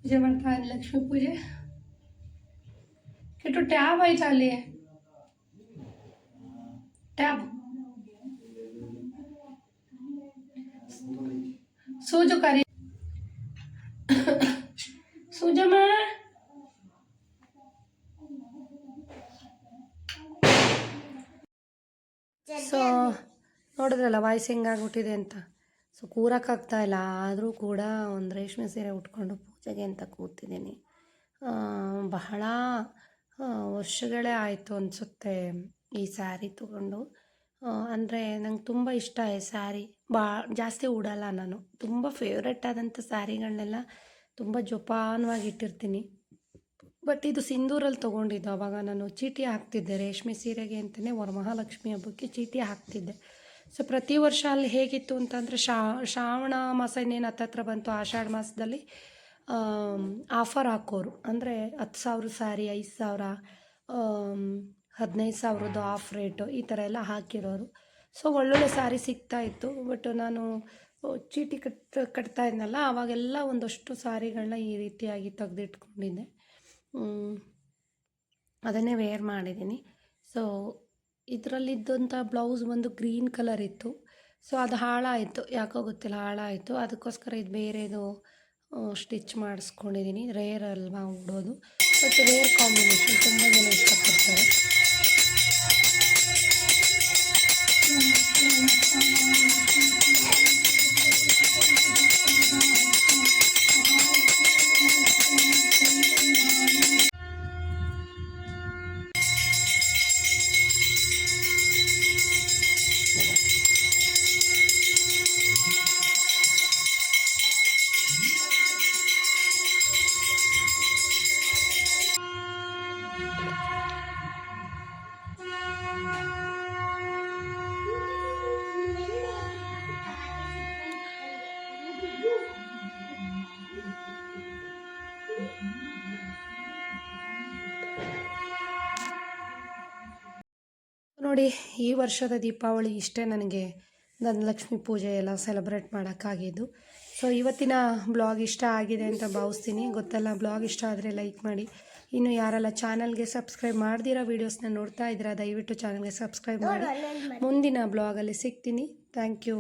ಪೂಜೆ ಮಾಡ್ತಾ ಇದ್ದೀನಿ. ಲಕ್ಷ್ಮೀ ಪೂಜೆ ಕೆಟ್ಟು ಟ್ಯಾಬ್ ಆಯ್ತಾ ಅಲ್ಲಿ, ಟ್ಯಾಬ್ ಸೂಜು ಕರಿ ಸೂಜಮ್ಮ. ಸೊ ನೋಡಿದ್ರಲ್ಲ ವಾಯ್ಸ್ ಹೆಂಗಾಗ್ಬಿಟ್ಟಿದೆ ಅಂತ. ಸೊ ಕೂರಕ್ಕಾಗ್ತಾಯಿಲ್ಲ, ಆದರೂ ಕೂಡ ಒಂದು ರೇಷ್ಮೆ ಸೀರೆ ಉಟ್ಕೊಂಡು ಪೂಜೆಗೆ ಅಂತ ಕೂತಿದ್ದೀನಿ. ಬಹಳ ವರ್ಷಗಳೇ ಆಯಿತು ಅನಿಸುತ್ತೆ ಈ ಸ್ಯಾರಿ ತೊಗೊಂಡು. ಅಂದರೆ ನಂಗೆ ತುಂಬ ಇಷ್ಟ ಈ ಸ್ಯಾರಿ. ಜಾಸ್ತಿ ಉಡಲ್ಲ ನಾನು. ತುಂಬ ಫೇವ್ರೆಟ್ ಆದಂಥ ಸ್ಯಾರಿಗಳನ್ನೆಲ್ಲ ತುಂಬ ಜೋಪಾನವಾಗಿ ಇಟ್ಟಿರ್ತೀನಿ. ಬಟ್ ಇದು ಸಿಂಧೂರಲ್ಲಿ ತೊಗೊಂಡಿದ್ದು. ಆವಾಗ ನಾನು ಚೀಟಿ ಹಾಕ್ತಿದ್ದೆ ರೇಷ್ಮೆ ಸೀರೆಗೆ ಅಂತಲೇ ವರಮಹಾಲಕ್ಷ್ಮಿ ಹಬ್ಬಕ್ಕೆ ಚೀಟಿ ಹಾಕ್ತಿದ್ದೆ. ಸೊ ಪ್ರತಿ ವರ್ಷ ಅಲ್ಲಿ ಹೇಗಿತ್ತು ಅಂತಂದರೆ ಶ್ರಾವಣ ಮಾಸ ಇನ್ನೇನು ಹತ್ತತ್ರ ಬಂತು, ಆಷಾಢ ಮಾಸದಲ್ಲಿ ಆಫರ್ ಹಾಕೋರು. ಅಂದರೆ 10,000 ಸ್ಯಾರಿ 5,000, 15,000 ಆಫ್ ರೇಟು ಈ ಥರ ಎಲ್ಲ ಹಾಕಿರೋರು. ಸೊ ಒಳ್ಳೊಳ್ಳೆ ಸ್ಯಾರಿ ಸಿಗ್ತಾಯಿತ್ತು. ಬಟ್ ನಾನು ಚೀಟಿ ಕಟ್ತಾ ಇದ್ನಲ್ಲ, ಆವಾಗೆಲ್ಲ ಒಂದಷ್ಟು ಸ್ಯಾರಿಗಳನ್ನ ಈ ರೀತಿಯಾಗಿ ತೆಗೆದಿಟ್ಕೊಂಡಿದ್ದೆ. ಅದನ್ನೇ ವೇರ್ ಮಾಡಿದ್ದೀನಿ. ಸೊ ಇದರಲ್ಲಿದ್ದಂಥ ಬ್ಲೌಸ್ ಒಂದು ಗ್ರೀನ್ ಕಲರ್ ಇತ್ತು. ಸೊ ಅದು ಹಾಳಾಯಿತು, ಯಾಕೋ ಗೊತ್ತಿಲ್ಲ ಹಾಳಾಯಿತು. ಅದಕ್ಕೋಸ್ಕರ ಇದು ಬೇರೆದು ಸ್ಟಿಚ್ ಮಾಡಿಸ್ಕೊಂಡಿದ್ದೀನಿ. ರೇರ್ ಅಲ್ವಾ ಉಡೋದು, ಬಟ್ ರೇರ್ ಕಾಂಬಿನೇಷನ್ ತುಂಬ ಜನ ಇಷ್ಟಪಡ್ತಾರೆ. ನೋಡಿ, ಈ ವರ್ಷದ ದೀಪಾವಳಿ ಇಷ್ಟೇ ನನಗೆ ಧನಲಕ್ಷ್ಮಿ ಪೂಜೆ ಎಲ್ಲ ಸೆಲೆಬ್ರೇಟ್ ಮಾಡೋಕ್ಕಾಗಿದ್ದು. ಸೊ ಇವತ್ತಿನ ಬ್ಲಾಗ್ ಇಷ್ಟ ಆಗಿದೆ ಅಂತ ಭಾವಿಸ್ತೀನಿ. ಗೊತ್ತಲ್ಲ, ಬ್ಲಾಗ್ ಇಷ್ಟ ಆದರೆ ಲೈಕ್ ಮಾಡಿ. ಇನ್ನು ಯಾರೆಲ್ಲ ಚಾನಲ್ಗೆ ಸಬ್ಸ್ಕ್ರೈಬ್ ಮಾಡ್ದಿರೋ ವೀಡಿಯೋಸ್ನ ನೋಡ್ತಾ ಇದ್ದೀರಾ, ದಯವಿಟ್ಟು ಚಾನಲ್ಗೆ ಸಬ್ಸ್ಕ್ರೈಬ್ ಮಾಡಿ. ಮುಂದಿನ ಬ್ಲಾಗಲ್ಲಿ ಸಿಗ್ತೀನಿ. Thank you.